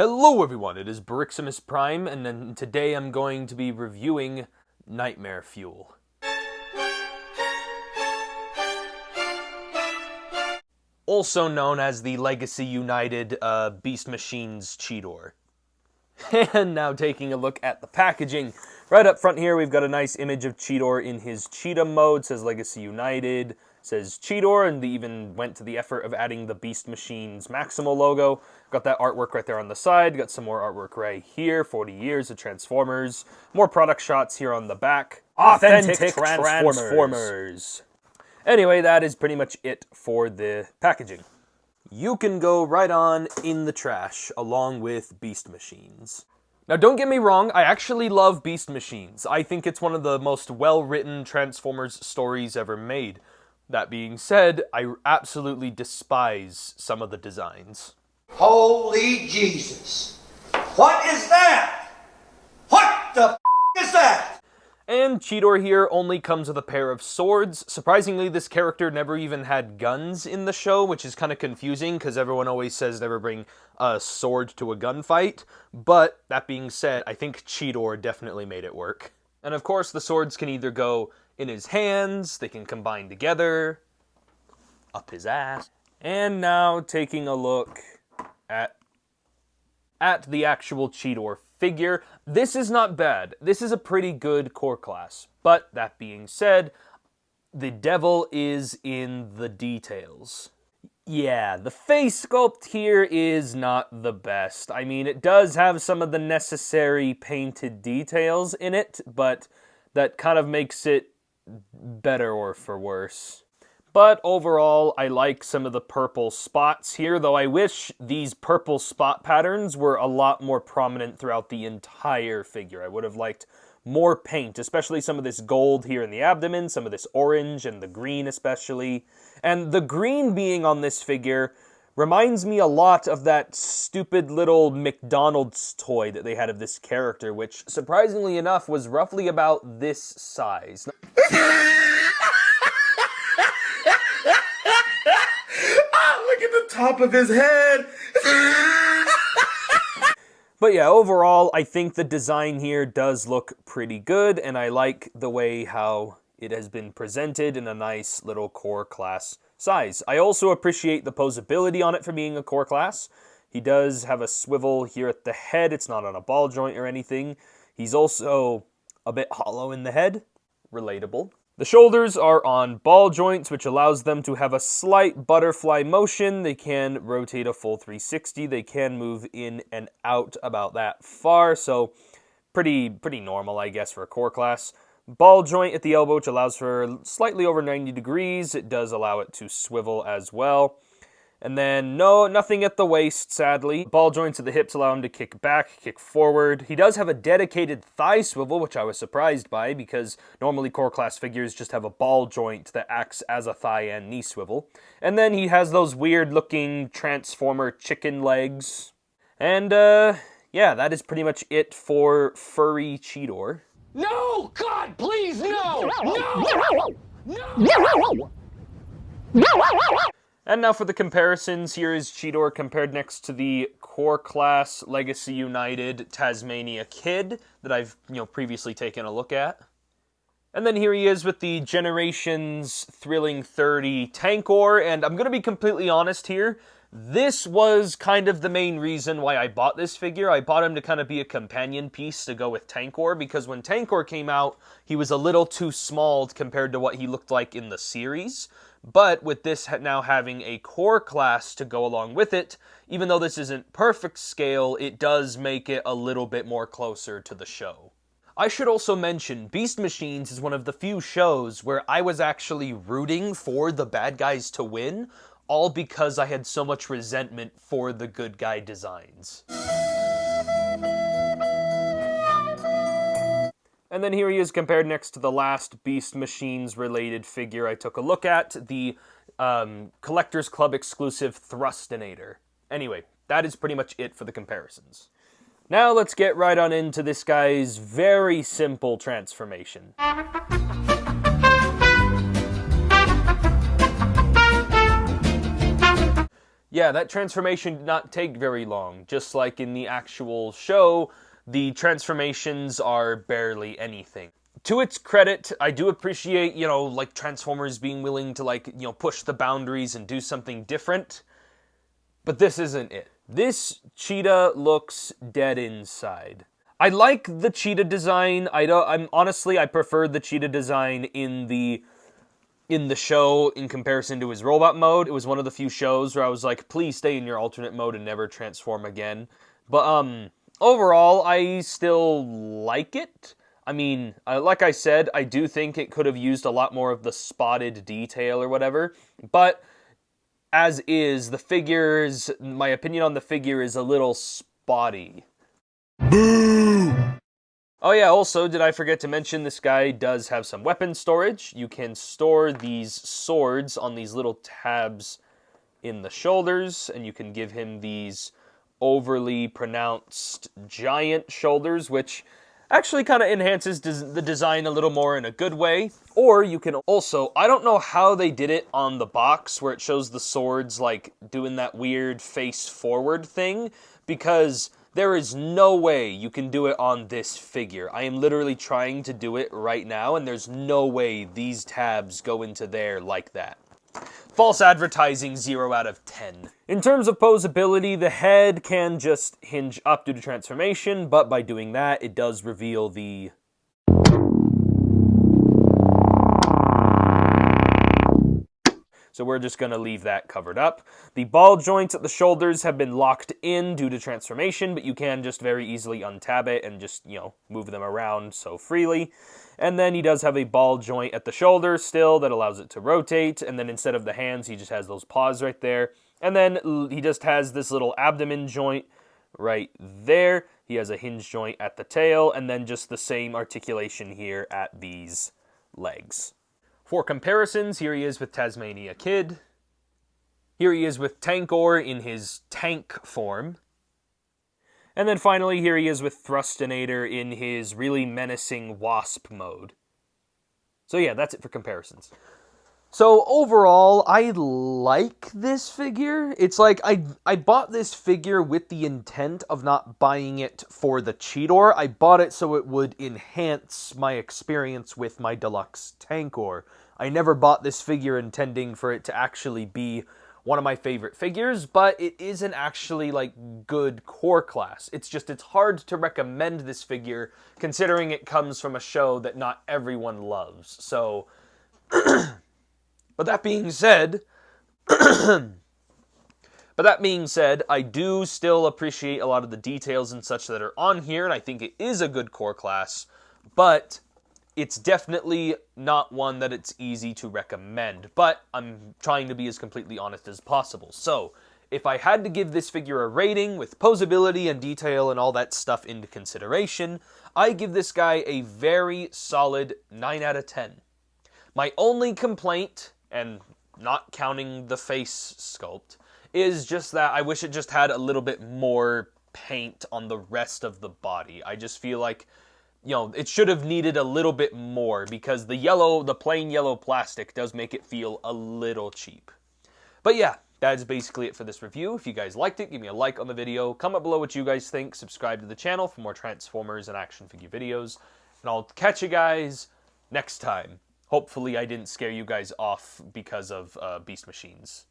Hello everyone, it is Briximus Prime, and then today I'm going to be reviewing Nightmare Fuel. Also known as the Legacy United Beast Machines Cheetor. And now taking a look at the packaging. Right up front here we've got a nice image of Cheetor in his cheetah mode, says Legacy United, says Cheetor, and they even went to the effort of adding the Beast Machines Maximal logo. Got that artwork right there on the side, got some more artwork right here, 40 years of Transformers. More product shots here on the back. Authentic Transformers. Anyway, that is pretty much it for the packaging. You can go right on in the trash, along with Beast Machines. Now, don't get me wrong, I actually love Beast Machines. I think it's one of the most well-written Transformers stories ever made. That being said, I absolutely despise some of the designs. Holy Jesus! What is that? What the is that? And Cheetor here only comes with a pair of swords. Surprisingly, this character never even had guns in the show, which is kind of confusing because everyone always says never bring a sword to a gunfight. But that being said, I think Cheetor definitely made it work. And of course, the swords can either go in his hands, they can combine together, up his ass. And now taking a look at the actual Cheetor figure. This is not bad. This is a pretty good core class. But that being said, the devil is in the details. Yeah, the face sculpt here is not the best. I mean, it does have some of the necessary painted details in it, but that kind of makes it better or for worse. But overall, I like some of the purple spots here, though I wish these purple spot patterns were a lot more prominent throughout the entire figure. I would have liked more paint, especially some of this gold here in the abdomen, some of this orange and the green especially. And the green being on this figure reminds me a lot of that stupid little McDonald's toy that they had of this character, which surprisingly enough was roughly about this size. Look at the top of his head! But yeah, overall, I think the design here does look pretty good, and I like the way how it has been presented in a nice little core class size. I also appreciate the posability on it for being a core class. He does have a swivel here at the head. It's not on a ball joint or anything. He's also a bit hollow in the head. Relatable. The shoulders are on ball joints, which allows them to have a slight butterfly motion. They can rotate a full 360. They can move in and out about that far, so pretty normal, I guess, for a core class. Ball joint at the elbow, which allows for slightly over 90 degrees. It does allow it to swivel as well. And then, nothing at the waist, sadly. Ball joints at the hips allow him to kick back, kick forward. He does have a dedicated thigh swivel, which I was surprised by, because normally core class figures just have a ball joint that acts as a thigh and knee swivel. And then he has those weird-looking Transformer chicken legs. And, yeah, that is pretty much it for furry Cheetor. No! God, please, no! No! No! And now for the comparisons, here is Cheetor compared next to the core class Legacy United Tasmania Kid that I've previously taken a look at. And then here he is with the Generations Thrilling 30 Tankor, and I'm going to be completely honest here, this was kind of the main reason why I bought this figure. I bought him to kind of be a companion piece to go with Tankor, because when Tankor came out, he was a little too small compared to what he looked like in the series. But with this now having a core class to go along with it, even though this isn't perfect scale, it does make it a little bit more closer to the show. I should also mention, Beast Machines is one of the few shows where I was actually rooting for the bad guys to win, all because I had so much resentment for the good guy designs. And then here he is compared next to the last Beast Machines related figure I took a look at, the Collectors Club exclusive Thrustinator. Anyway, that is pretty much it for the comparisons. Now let's get right on into this guy's very simple transformation. Yeah, that transformation did not take very long. Just like in the actual show, the transformations are barely anything. To its credit, I do appreciate, like Transformers being willing to push the boundaries and do something different. But this isn't it. This cheetah looks dead inside. I like the cheetah design. I prefer the cheetah design in the show in comparison to his robot mode. It was one of the few shows where I was like, please stay in your alternate mode and never transform again. But overall, I still like it. I mean, like I said, I do think it could have used a lot more of the spotted detail or whatever. But as is, my opinion on the figure is a little spotty. Boo! Oh yeah, also, did I forget to mention this guy does have some weapon storage. You can store these swords on these little tabs in the shoulders, and you can give him these overly pronounced giant shoulders, which actually kind of enhances the design a little more in a good way. Or you can also, I don't know how they did it on the box where it shows the swords like doing that weird face forward thing, because there is no way you can do it on this figure. I am literally trying to do it right now, and there's no way these tabs go into there like that. False advertising, 0 out of 10. In terms of posability, the head can just hinge up due to transformation, but by doing that, it does reveal the... So we're just going to leave that covered up. The ball joints at the shoulders have been locked in due to transformation, but you can just very easily untab it and just, move them around so freely. And then he does have a ball joint at the shoulder still that allows it to rotate, and then instead of the hands, he just has those paws right there. And then he just has this little abdomen joint right there. He has a hinge joint at the tail, and then just the same articulation here at these legs. For comparisons, here he is with Tasmania Kid. Here he is with Tankor in his tank form. And then finally, here he is with Thrustinator in his really menacing wasp mode. So yeah, that's it for comparisons. So overall, I like this figure. It's like, I bought this figure with the intent of not buying it for the Cheetor. I bought it so it would enhance my experience with my deluxe Tankor. I never bought this figure intending for it to actually be one of my favorite figures, but it isn't actually good core class. It's hard to recommend this figure considering it comes from a show that not everyone loves. So, but that being said, I do still appreciate a lot of the details and such that are on here, and I think it is a good core class, but it's definitely not one that it's easy to recommend, but I'm trying to be as completely honest as possible. So, if I had to give this figure a rating with posability and detail and all that stuff into consideration, I give this guy a very solid 9 out of 10. My only complaint, and not counting the face sculpt, is just that I wish it just had a little bit more paint on the rest of the body. I just feel like it should have needed a little bit more because the plain yellow plastic does make it feel a little cheap. But yeah, that is basically it for this review. If you guys liked it, give me a like on the video, comment below what you guys think, subscribe to the channel for more Transformers and action figure videos, and I'll catch you guys next time. Hopefully I didn't scare you guys off because of Beast Machines.